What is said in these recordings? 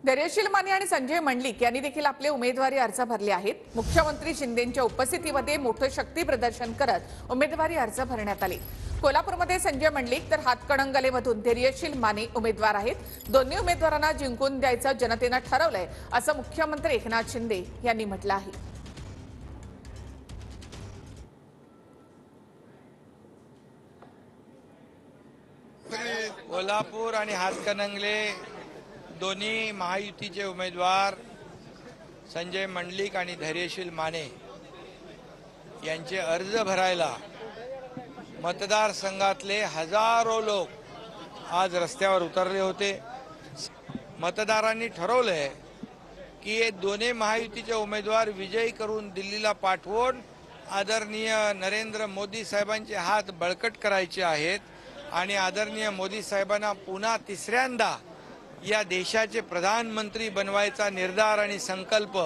धैर्यशील माने आणि संजय मंडलिक यांनी देखील आपले उमेदवारी अर्ज भरले आहेत। मुख्यमंत्री शिंदेंच्या उपस्थितीमध्ये मोठे शक्ती प्रदर्शन करत उमेदवारी अर्ज भरण्यात आले। कोल्हापूरमध्ये संजय मंडलिक तर हातकणंगलेमधून धैर्यशील माने उमेदवार आहेत। दोन्ही उमेदवारांना जिंकून द्यायचं जनतेने ठरवलंय असं मुख्यमंत्री एकनाथ शिंदे यांनी म्हटलं आहे। कोल्हापूर आणि हातकणंगले दोन्ही महायुतीचे उमेदवार संजय मंडलिक आणि धैर्यशील माने यांचे अर्ज भरायला मतदारसंघातले हजारो लोक आज रस्त्यावर उतरले होते। मतदारांनी ठरवलंय की हे दोन्ही महायुतीचे उमेदवार विजयी करून दिल्लीला पाठवून आदरणीय नरेंद्र मोदी साहेबांचे हात बळकट करायचे आहेत आणि आदरणीय मोदी साहेबांना पुन्हा तिसऱ्यांदा या देशाचे प्रधानमंत्री बनवायचा निर्धार आणि संकल्प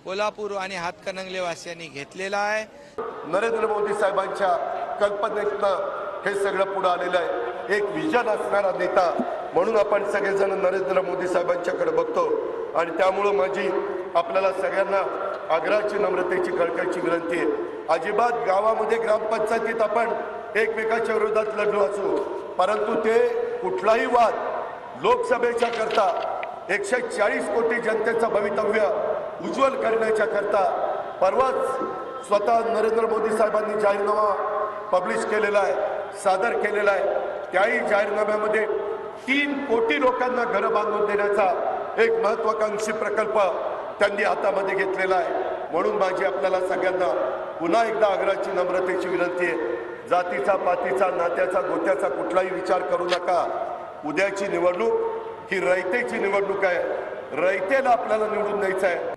कोल्हापूर आणि हातकणंगले वासियांनी घेतलेला आहे। नरेंद्र मोदी साहेबांच्या कल्पनेतनं हे सगळं पुढे आलेलं आहे। एक विजन असणारा नेता म्हणून आपण सगळेजण नरेंद्र मोदी साहेबांच्याकडे बघतो आणि त्यामुळे माझी आपल्याला सगळ्यांना आग्रहाची नम्रतेची कळकळीची विनंती आहे। अजिबात गावामध्ये ग्रामपंचायतीत आपण एकमेकाच्या विरोधात लढलो असू, परंतु ते कुठलाही वाद लोकसभेच्या करता 140 कोटी जनतेचं भवितव्य उज्ज्वल करण्याच्या करता परवाच स्वतः नरेंद्र मोदी साहेबांनी जाहीरनामा पब्लिश केलेला आहे, सादर केलेला आहे। त्याही जाहीरनाम्यामध्ये 3 कोटी लोकांना घरं बांधून देण्याचा एक महत्त्वाकांक्षी प्रकल्प त्यांनी हातामध्ये घेतलेला आहे। म्हणून माझी आपल्याला सगळ्यांना पुन्हा एकदा आग्रहाची नम्रतेची विनंती आहे, जातीचा पातीचा नात्याचा गोत्याचा कुठलाही विचार करू नका। उद्याची निवडणूक ही रयतेची निवडणूक आहे, रयतेला आपल्याला निवडून द्यायचं आहे।